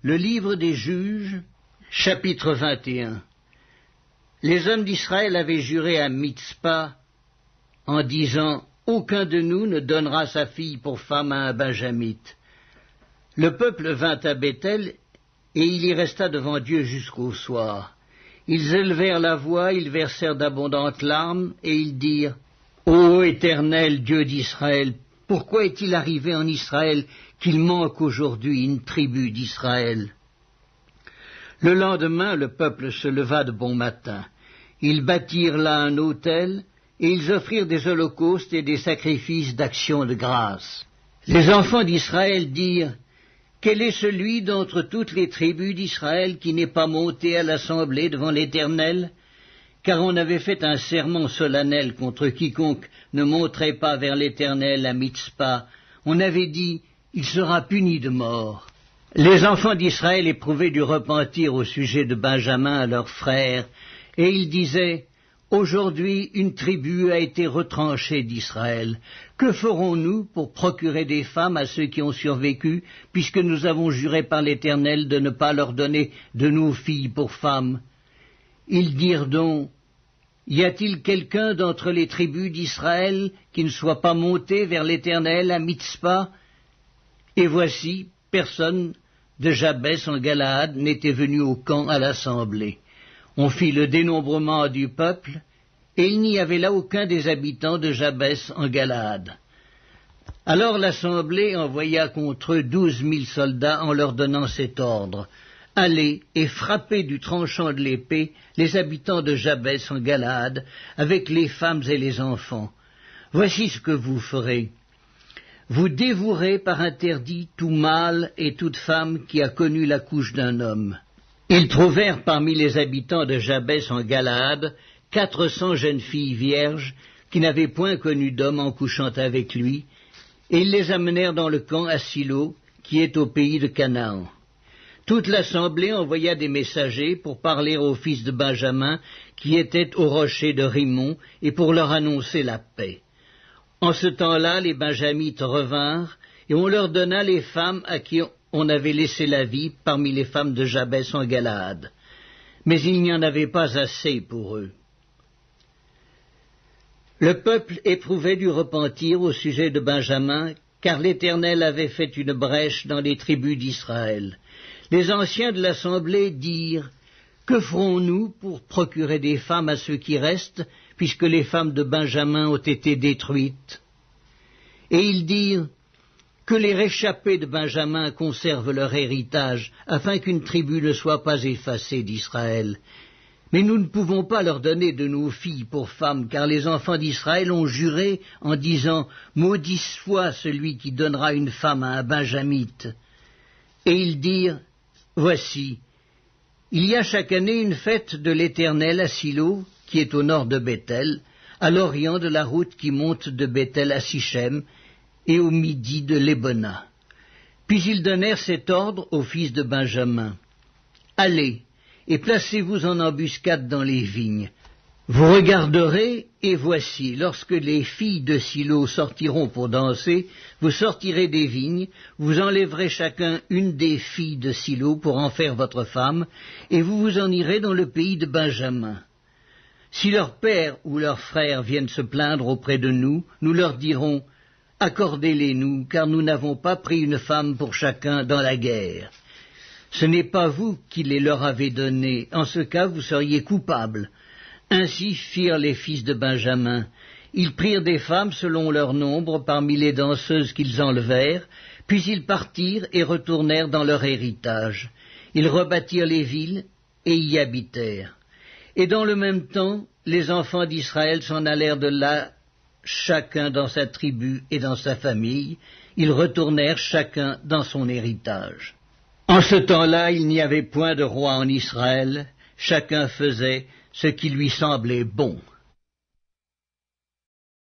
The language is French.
Le livre des Juges, chapitre 21. Les hommes d'Israël avaient juré à Mitzpa en disant « Aucun de nous ne donnera sa fille pour femme à un benjamite ». Le peuple vint à Béthel et il y resta devant Dieu jusqu'au soir. Ils élevèrent la voix, ils versèrent d'abondantes larmes et ils dirent « Ô Éternel, Dieu d'Israël, pourquoi est-il arrivé en Israël qu'il manque aujourd'hui une tribu d'Israël ?» Le lendemain, le peuple se leva de bon matin. Ils bâtirent là un autel, et ils offrirent des holocaustes et des sacrifices d'action de grâce. Les enfants d'Israël dirent « Quel est celui d'entre toutes les tribus d'Israël qui n'est pas monté à l'assemblée devant l'Éternel ? Car on avait fait un serment solennel contre quiconque ne monterait pas vers l'Éternel à Mitzpa. On avait dit « Il sera puni de mort ». Les enfants d'Israël éprouvaient du repentir au sujet de Benjamin à leurs frères, et ils disaient « Aujourd'hui, une tribu a été retranchée d'Israël. Que ferons-nous pour procurer des femmes à ceux qui ont survécu, puisque nous avons juré par l'Éternel de ne pas leur donner de nos filles pour femmes ?» Ils dirent donc « Y a-t-il quelqu'un d'entre les tribus d'Israël qui ne soit pas monté vers l'Éternel à Mitzpa ?» Et voici, personne de Jabès en Galaad n'était venu au camp à l'assemblée. On fit le dénombrement du peuple, et il n'y avait là aucun des habitants de Jabès en Galaad. Alors l'assemblée envoya contre eux 12 000 soldats en leur donnant cet ordre. Allez et frappez du tranchant de l'épée les habitants de Jabès en Galaad, avec les femmes et les enfants. Voici ce que vous ferez. Vous dévouerez par interdit tout mâle et toute femme qui a connu la couche d'un homme. Ils trouvèrent parmi les habitants de Jabès en Galaad 400 jeunes filles vierges qui n'avaient point connu d'homme en couchant avec lui, et ils les amenèrent dans le camp à Silo, qui est au pays de Canaan. Toute l'assemblée envoya des messagers pour parler aux fils de Benjamin qui étaient au rocher de Rimon et pour leur annoncer la paix. En ce temps-là, les Benjamites revinrent et on leur donna les femmes à qui on avait laissé la vie parmi les femmes de Jabès en Galaad. Mais il n'y en avait pas assez pour eux. Le peuple éprouvait du repentir au sujet de Benjamin, car l'Éternel avait fait une brèche dans les tribus d'Israël. Les anciens de l'assemblée dirent « Que ferons-nous pour procurer des femmes à ceux qui restent, puisque les femmes de Benjamin ont été détruites ?» Et ils dirent « Que les réchappés de Benjamin conservent leur héritage, afin qu'une tribu ne soit pas effacée d'Israël. Mais nous ne pouvons pas leur donner de nos filles pour femmes, car les enfants d'Israël ont juré en disant « Maudit soit celui qui donnera une femme à un benjamite. » Et ils dirent « Voici, il y a chaque année une fête de l'Éternel à Silo, qui est au nord de Béthel, à l'orient de la route qui monte de Béthel à Sichem, et au midi de Lébona. » Puis ils donnèrent cet ordre aux fils de Benjamin. « Allez, et placez-vous en embuscade dans les vignes. Vous regarderez, et voici, lorsque les filles de Silo sortiront pour danser, vous sortirez des vignes, vous enlèverez chacun une des filles de Silo pour en faire votre femme, et vous vous en irez dans le pays de Benjamin. Si leur père ou leurs frères viennent se plaindre auprès de nous, nous leur dirons « Accordez-les-nous, car nous n'avons pas pris une femme pour chacun dans la guerre. » Ce n'est pas vous qui les leur avez donnés, en ce cas vous seriez coupables. Ainsi firent les fils de Benjamin. Ils prirent des femmes selon leur nombre parmi les danseuses qu'ils enlevèrent, puis ils partirent et retournèrent dans leur héritage. Ils rebâtirent les villes et y habitèrent. Et dans le même temps, les enfants d'Israël s'en allèrent de là, chacun dans sa tribu et dans sa famille. Ils retournèrent chacun dans son héritage. En ce temps-là, il n'y avait point de roi en Israël, chacun faisait ce qui lui semblait bon.